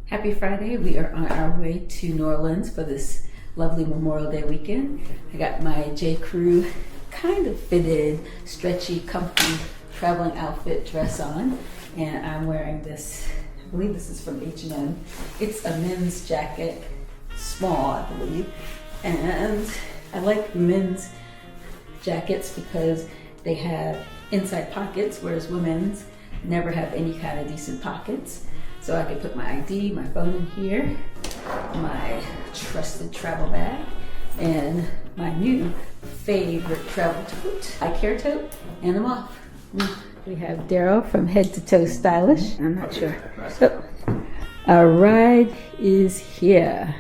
Happy Friday. We are on our way to New Orleans for this lovely Memorial Day weekend. I got my J. Crew kind of fitted, stretchy, comfy traveling outfit dress on, and I'm wearing this, I believe this is from H&M. It's a men's jacket, small I believe, and I like men's jackets because they have inside pockets, whereas women's never have any kind of decent pockets. So I can put my ID, my phone in here, my trusted travel bag, and my new favorite travel tote, my care tote, and I'm off. We have Daryl from Head to Toe Stylish. I'm not sure. So, our ride is here.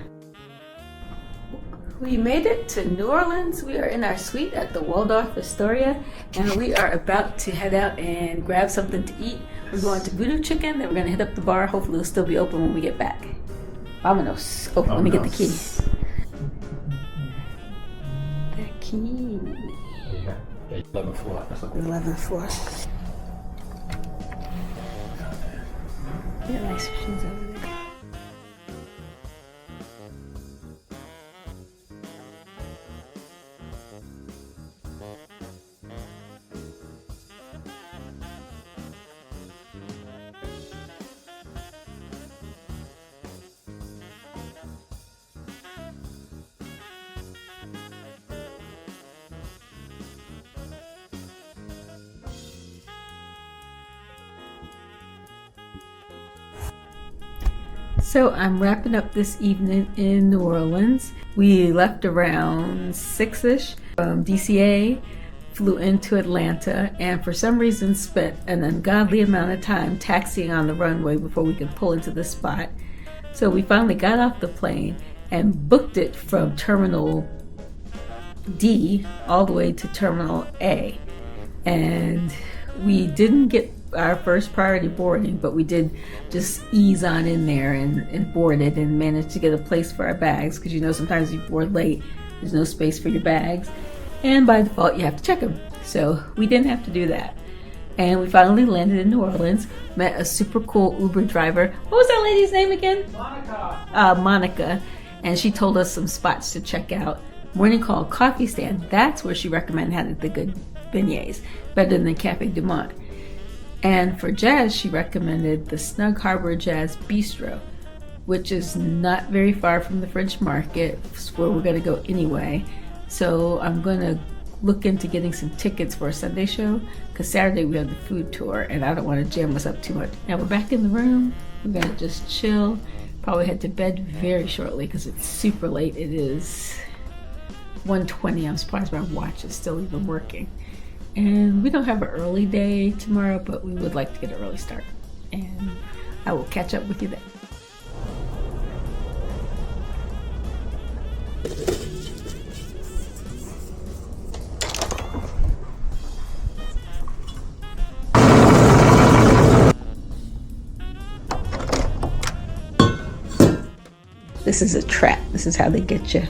We made it to New Orleans. We are in our suite at the Waldorf Astoria, and we are about to head out and grab something to eat. We're going to Voodoo Chicken, then we're going to hit up the bar. Hopefully it'll still be open when we get back. Vámonos. Oh, let me get the key. The key. 11th floor. 11th floor. Yeah, nice shoes over there. So I'm wrapping up this evening in New Orleans. We left around 6-ish from DCA, flew into Atlanta, and for some reason spent an ungodly amount of time taxiing on the runway before we could pull into the spot. So we finally got off the plane and booked it from Terminal D all the way to Terminal A. And we didn't get our first priority boarding, but we did just ease on in there and boarded and managed to get a place for our bags, because you know sometimes you board late, there's no space for your bags, and by default you have to check them. So we didn't have to do that, and we finally landed in New Orleans, met a super cool Uber driver. What was that lady's name again? Monica, and she told us some spots to check out. Morning Call Coffee Stand, that's where she recommended having the good beignets, better than Cafe Du Monde. And for jazz, she recommended the Snug Harbor Jazz Bistro, which is not very far from the French Market. It's where we're going to go anyway. So I'm going to look into getting some tickets for a Sunday show, because Saturday we have the food tour and I don't want to jam us up too much. Now we're back in the room. We're going to just chill. Probably head to bed very shortly because it's super late. It is 1:20. I'm surprised my watch is still even working. And we don't have an early day tomorrow, but we would like to get an early start. And I will catch up with you then. This is a trap. This is how they get you.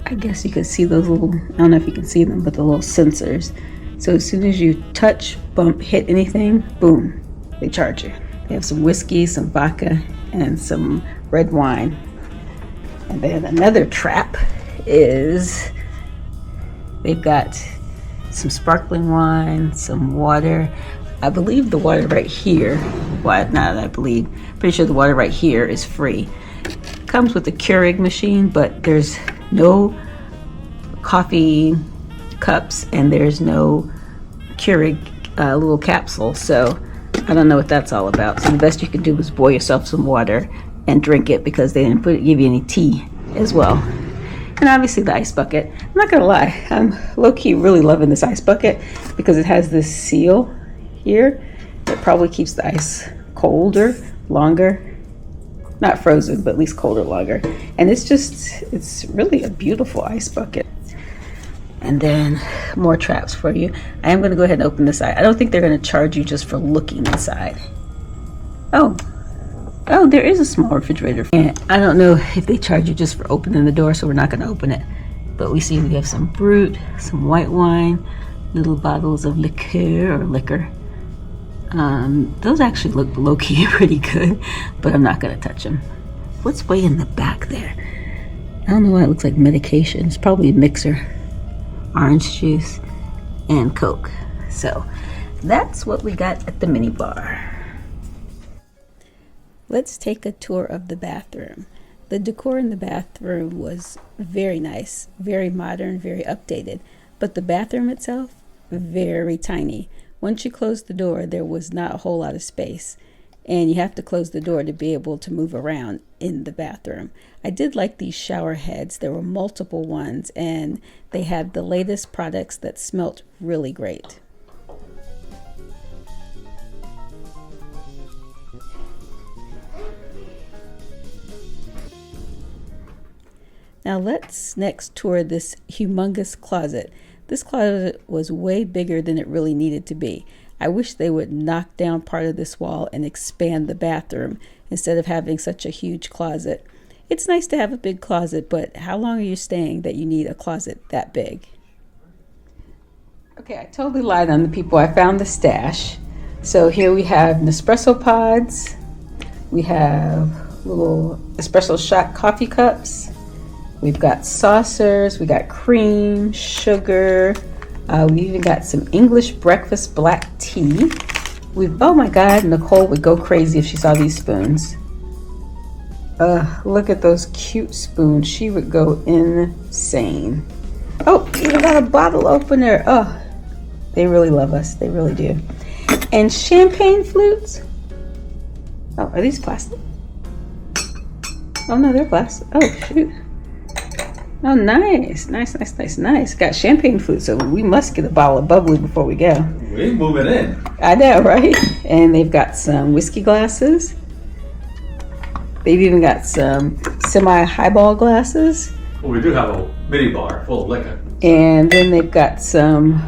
I guess you can see those little, I don't know if you can see them, but the little sensors. So as soon as you touch, bump, hit anything, boom, they charge you. They have some whiskey, some vodka, and some red wine. And then another trap is they've got some sparkling wine, some water. I believe the water right here, well, not I believe, pretty sure the water right here is free. It comes with a Keurig machine, but there's no coffee cups and there's no Keurig little capsule, so I don't know what that's all about. So the best you can do is boil yourself some water and drink it, because they didn't give you any tea as well. And obviously the ice bucket. I'm not gonna lie, I'm low-key really loving this ice bucket because it has this seal here. It probably keeps the ice colder, longer. Not frozen, but at least colder, longer. And it's really a beautiful ice bucket. And then more traps for you. I am going to go ahead and open this side. I don't think they're going to charge you just for looking inside. Oh, there is a small refrigerator. And I don't know if they charge you just for opening the door, so we're not going to open it. But we see we have some Brut, some white wine, little bottles of liqueur or liquor. Those actually look low-key pretty good, but I'm not gonna touch them. What's way in the back there? I don't know why it looks like medication. It's probably a mixer. Orange juice and Coke. So that's what we got at the mini bar. Let's take a tour of the bathroom. The decor in the bathroom was very nice, very modern, very updated, but the bathroom itself, very tiny. Once you closed the door, there was not a whole lot of space, and you have to close the door to be able to move around in the bathroom. I did like these shower heads. There were multiple ones, and they had the latest products that smelt really great. Now let's next tour this humongous closet. This closet was way bigger than it really needed to be. I wish they would knock down part of this wall and expand the bathroom instead of having such a huge closet. It's nice to have a big closet, but how long are you staying that you need a closet that big? Okay, I totally lied on the people. I found the stash. So here we have Nespresso pods. We have little espresso shot coffee cups. We've got saucers, we got cream, sugar. We even got some English breakfast black tea. Oh my God, Nicole would go crazy if she saw these spoons. Look at those cute spoons. She would go insane. Oh, even got a bottle opener. Oh, they really love us. They really do. And champagne flutes. Oh, are these plastic? Oh no, they're plastic. Oh shoot. Oh, nice. Got champagne flute, so we must get a bottle of bubbly before we go. We ain't moving in. I know, right? And they've got some whiskey glasses. They've even got some semi-highball glasses. Well, we do have a mini bar full of liquor. And then they've got some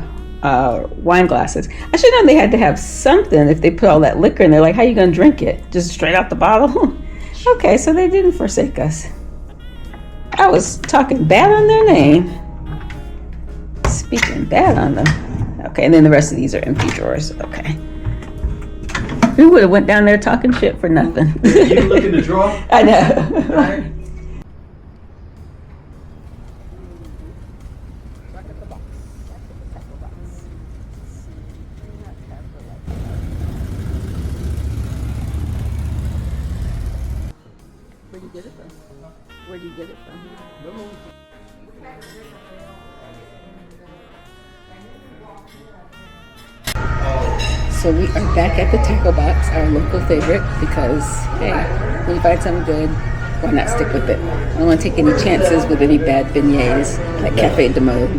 wine glasses. I should have known they had to have something if they put all that liquor in there. Like, how you going to drink it? Just straight out the bottle? Okay, so they didn't forsake us. I was talking bad on their name. Speaking bad on them. Okay, and then the rest of these are empty drawers. Okay. We would have went down there talking shit for nothing. You look in the drawer? I know. Where'd you get it from? Where'd you get it from? So we are back at the Taco Box, our local favorite, because, hey, when you find something good, why not stick with it? I don't want to take any chances with any bad beignets like Cafe de Mode.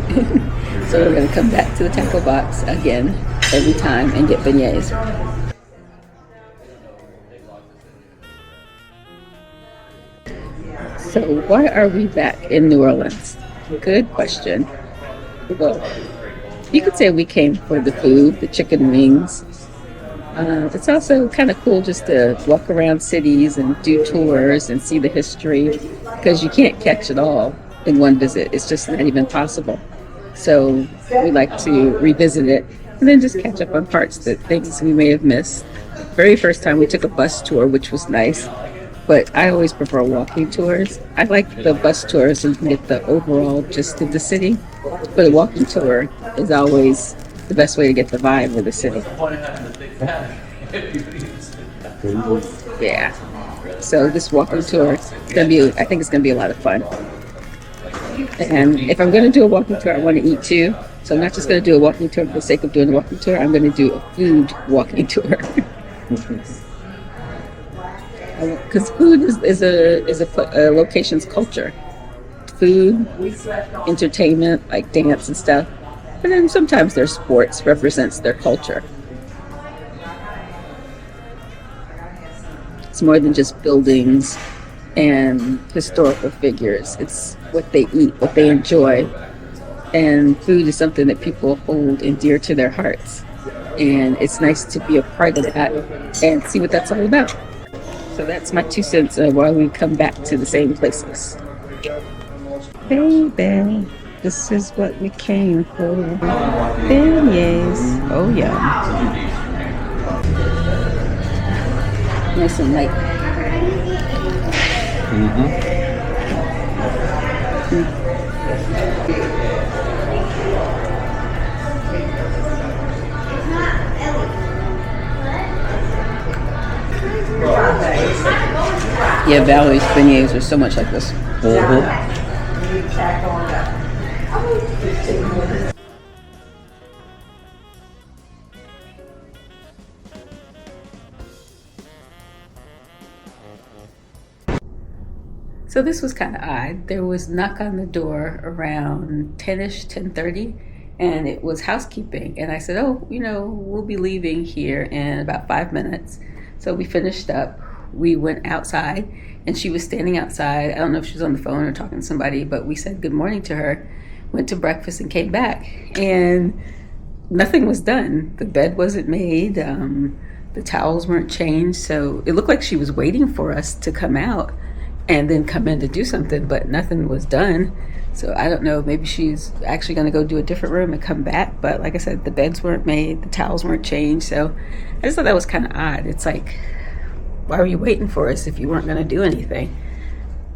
So we're going to come back to the Taco Box again every time and get beignets. So why are we back in New Orleans? Good question. Well, you could say we came for the food, the chicken wings. It's also kind of cool just to walk around cities and do tours and see the history, because you can't catch it all in one visit. It's just not even possible. So we like to revisit it and then just catch up on things we may have missed. Very first time we took a bus tour, which was nice. But I always prefer walking tours. I like the bus tours so you can get the overall gist of the city. But a walking tour is always the best way to get the vibe of the city. Yeah. So this walking tour is I think it's gonna be a lot of fun. And if I'm gonna do a walking tour, I want to eat too. So I'm not just gonna do a walking tour for the sake of doing a walking tour. I'm gonna do a food walking tour. Because food is a location's culture. Food, entertainment, like dance and stuff. And then sometimes their sports represents their culture. It's more than just buildings and historical figures. It's what they eat, what they enjoy. And food is something that people hold and dear to their hearts. And it's nice to be a part of that and see what that's all about. So that's my 2 cents of why we come back to the same places. Baby, this is what we came for. Beignets. Oh yeah. Nice and light. Yeah, Valerie's beignets are so much like this. So this was kind of odd. There was a knock on the door around 10ish, 10:30, and it was housekeeping. And I said, oh, we'll be leaving here in about 5 minutes. So we finished up. We went outside, and she was standing outside. I don't know if she was on the phone or talking to somebody, but we said good morning to her, went to breakfast, and came back. And nothing was done. The bed wasn't made. The towels weren't changed. So it looked like she was waiting for us to come out and then come in to do something, but nothing was done. So I don't know, maybe she's actually going to go do a different room and come back. But like I said, the beds weren't made, the towels weren't changed. So I just thought that was kind of odd. It's like, why were you waiting for us if you weren't going to do anything?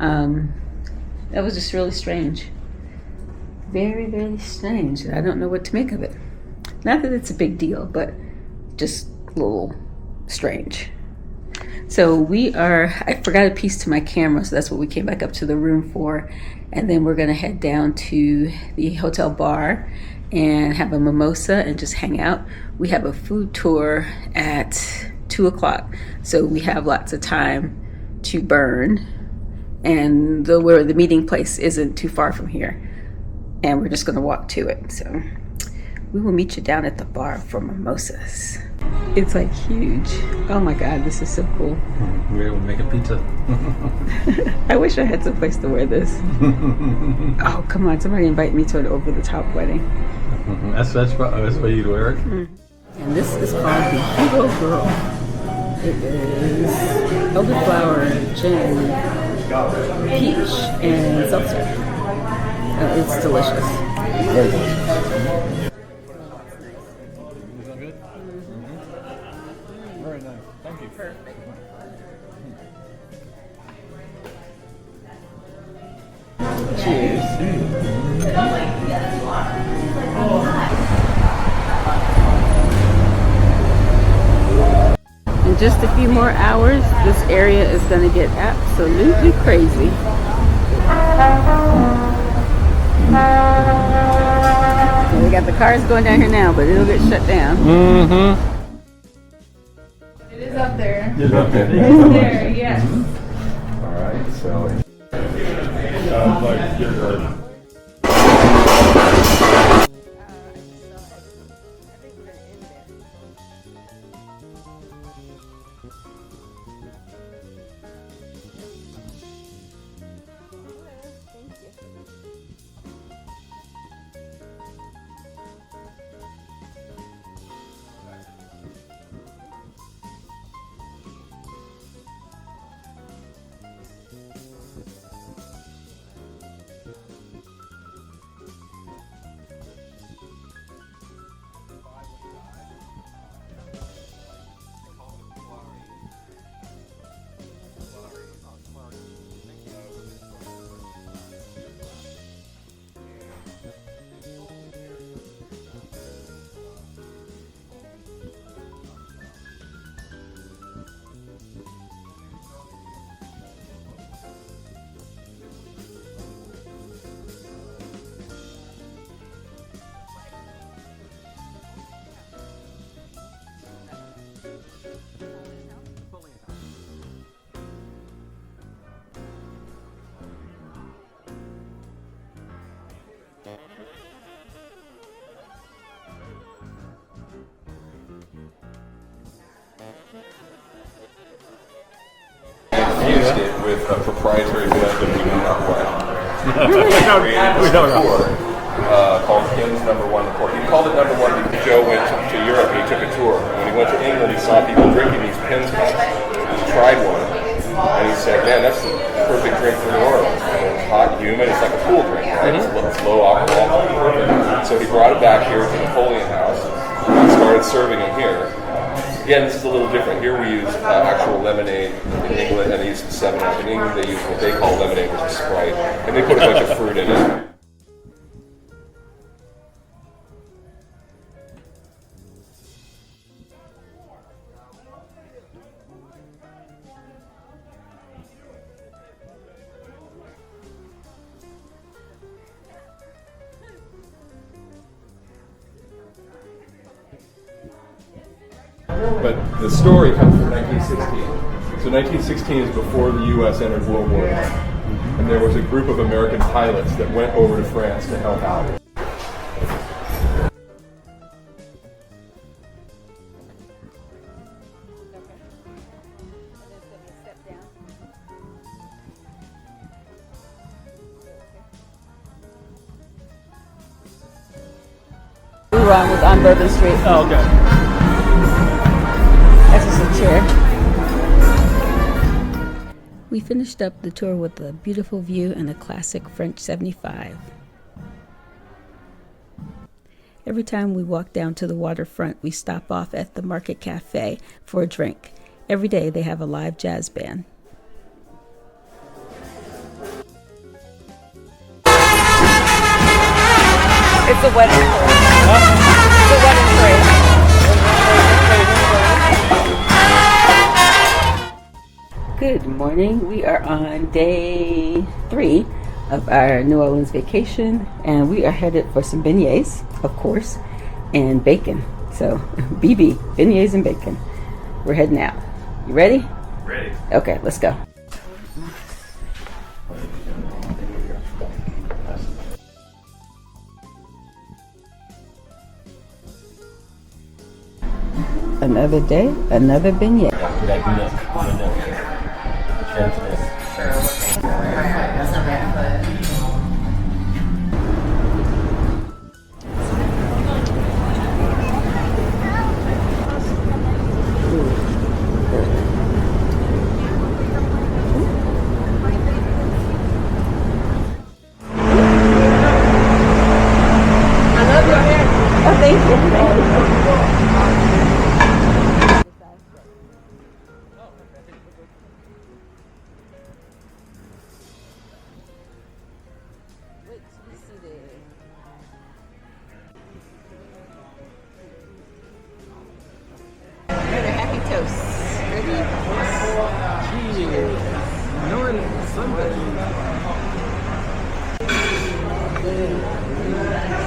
That was just really strange. Very, very strange. I don't know what to make of it. Not that it's a big deal, but just a little strange. So I forgot a piece to my camera, so that's what we came back up to the room for. And then we're gonna head down to the hotel bar and have a mimosa and just hang out. We have a food tour at 2 o'clock, so we have lots of time to burn. And where the meeting place isn't too far from here, and we're just gonna walk to it. So we will meet you down at the bar for mimosas. It's like huge. Oh my God, this is so cool. We're able to make a pizza. I wish I had some place to wear this. Oh, come on, somebody invite me to an over-the-top wedding. That's why you'd wear it? And this is called the Voodoo Girl. It is elderflower, gin, peach, and seltzer. It's delicious. Very delicious. Very nice. Thank you. Perfect. Cheers. In just a few more hours, this area is going to get absolutely crazy. We got the cars going down here now, but it'll get shut down. It is up there. It's up there. It's there, yes. All right, so. Used it with a proprietary blend of we know not what. We don't know. Called Kim's Number One Report. He called it Number One because Joe went to Europe and he took a tour. When he went to England, he saw people drinking these Pins cups. He tried one, and he said, "Man, that's the perfect drink for New Orleans. And it's hot, humid. It's like a cool drink, right? It's low alcohol, perfect." So he brought it back here to Napoleon House and started serving them here. Again, this is a little different. Here we use actual lemonade in England, and they use 7-Up. In England, they use what they call lemonade, which is Sprite, and they put a bunch of fruit in it. But the story comes from 1916. So 1916 is before the U.S. entered World War I. And there was a group of American pilots that went over to France to help out. We were on Bourbon Street. Oh, okay. That's just a chair. We finished up the tour with a beautiful view and a classic French 75. Every time we walk down to the waterfront, we stop off at the Market Cafe for a drink. Every day they have a live jazz band. It's a wedding parade. It's a wedding parade. Good morning. We are on day 3 of our New Orleans vacation, and we are headed for some beignets, of course, and bacon. So, BB, beignets and bacon. We're heading out. You ready? Ready. Okay, let's go. Another day, another beignet. Oh, thank you.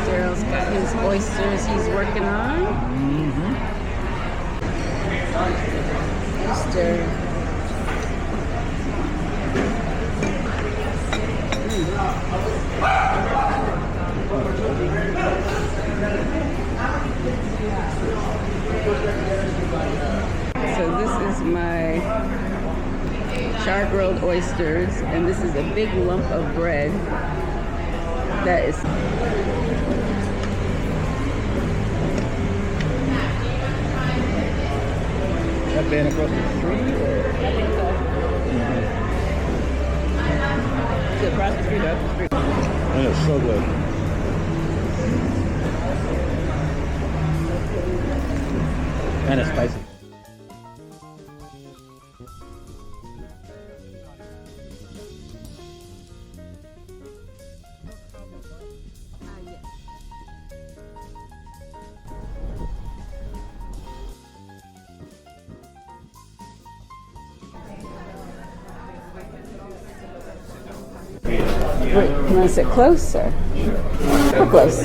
Daryl's got his oysters he's working on. Oyster. So this is my char-grilled oysters, and this is a big lump of bread that is That band across the street? Is it across the street or up the street? That is so good. And it's spicy. Wait, you want to sit closer? How close?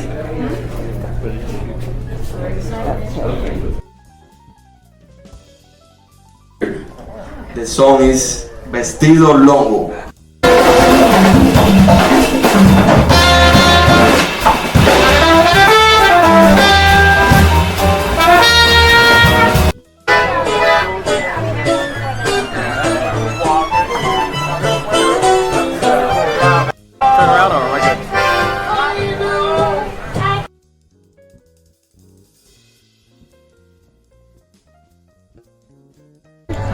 The song is Vestido Longo. Turn around or am I good?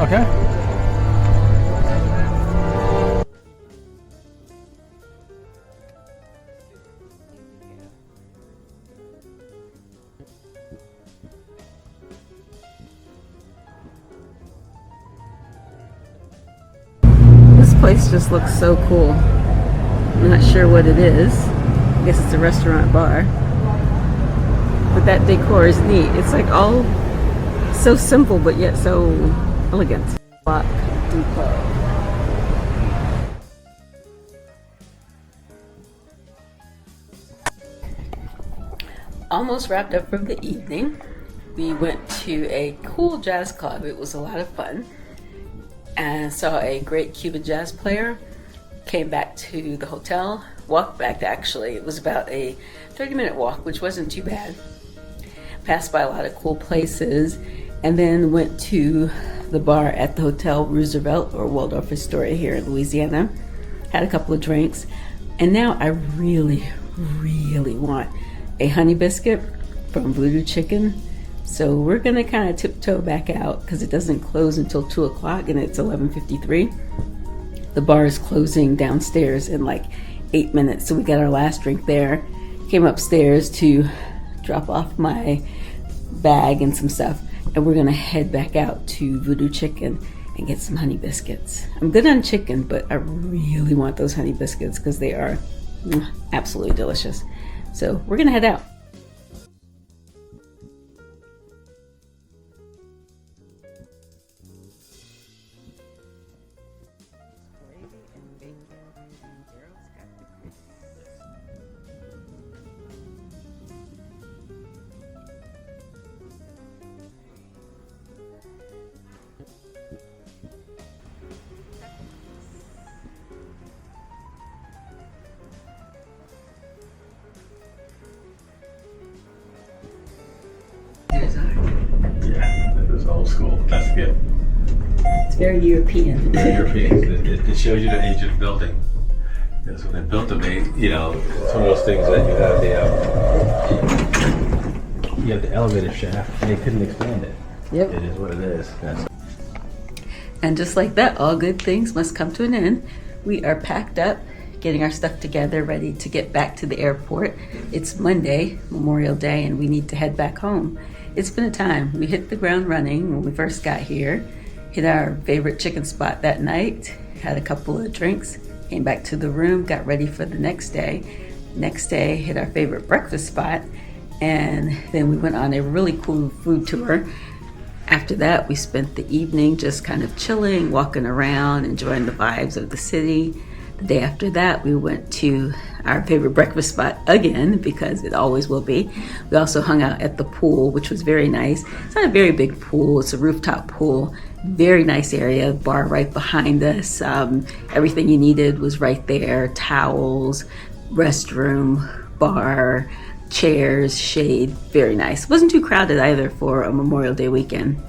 Okay. place just looks so cool. I'm not sure what it is. I guess it's a restaurant bar. But that decor is neat. It's like all so simple but yet so elegant. Block Depot. Almost wrapped up for the evening. We went to a cool jazz club. It was a lot of fun. And saw a great Cuban jazz player. Came back to the hotel. Walked back actually. It was about a 30-minute walk, which wasn't too bad. Passed by a lot of cool places. And then went to the bar at the Hotel Roosevelt or Waldorf Astoria here in Louisiana. Had a couple of drinks. And now I really, really want a honey biscuit from Voodoo Chicken. So we're gonna kind of tiptoe back out because it doesn't close until 2 o'clock and it's 11:53. The bar is closing downstairs in like 8 minutes. So we got our last drink there. Came upstairs to drop off my bag and some stuff. And we're gonna head back out to Voodoo Chicken and get some honey biscuits. I'm good on chicken, but I really want those honey biscuits because they are absolutely delicious. So we're gonna head out. Yeah, that is old school. That's good. It's very European. European. It shows you the age of the building. Because when they built them, it's one of those things that you have the elevator shaft, and they couldn't expand it. Yep. It is what it is. And just like that, all good things must come to an end. We are packed up, getting our stuff together, ready to get back to the airport. It's Monday, Memorial Day, and we need to head back home. It's been a time. We hit the ground running when we first got here, hit our favorite chicken spot that night, had a couple of drinks, came back to the room, got ready for the next day. Next day, hit our favorite breakfast spot, and then we went on a really cool food tour. After that, we spent the evening just kind of chilling, walking around, enjoying the vibes of the city. The day after that, we went to our favorite breakfast spot again, because it always will be. We also hung out at the pool, which was very nice. It's not a very big pool, it's a rooftop pool. Very nice area, bar right behind us. Everything you needed was right there. Towels, restroom, bar, chairs, shade, very nice. It wasn't too crowded either for a Memorial Day weekend.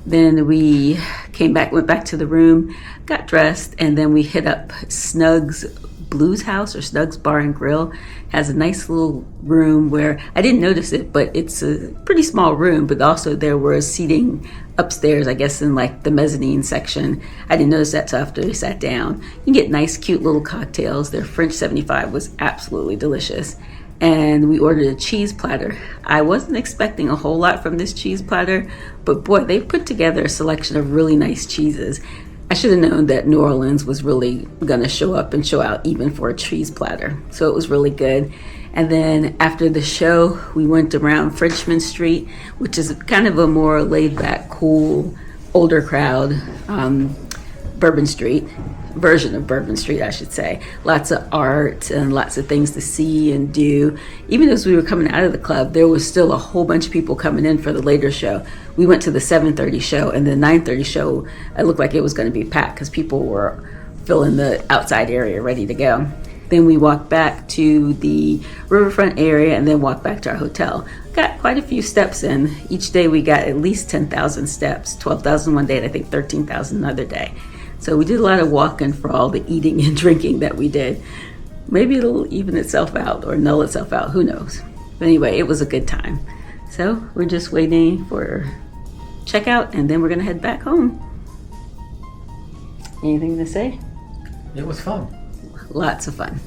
Then we came back, went back to the room, got dressed, and then we hit up Snug's Blues House or Snug's Bar and Grill. Has a nice little room where I didn't notice it, but it's a pretty small room, but also there was seating upstairs, I guess in like the mezzanine section. I didn't notice that till after we sat down. You can get nice, cute little cocktails. Their French 75 was absolutely delicious. And we ordered a cheese platter. I wasn't expecting a whole lot from this cheese platter, but boy, they put together a selection of really nice cheeses. I should have known that New Orleans was really gonna show up and show out even for a cheese platter. So it was really good. And then after the show, we went around Frenchman Street, which is kind of a more laid back, cool, older crowd, Bourbon Street, version of Bourbon Street, I should say. Lots of art and lots of things to see and do. Even as we were coming out of the club, there was still a whole bunch of people coming in for the later show. We went to the 7:30 show, and the 9:30 show, it looked like it was going to be packed because people were filling the outside area ready to go. Then we walked back to the riverfront area and then walked back to our hotel. Got quite a few steps in. Each day we got at least 10,000 steps, 12,000 one day, and I think 13,000 another day. So we did a lot of walking for all the eating and drinking that we did. Maybe it'll even itself out or null itself out, who knows. But anyway, it was a good time. So we're just waiting for checkout and then we're gonna head back home. Anything to say? It was fun. Lots of fun.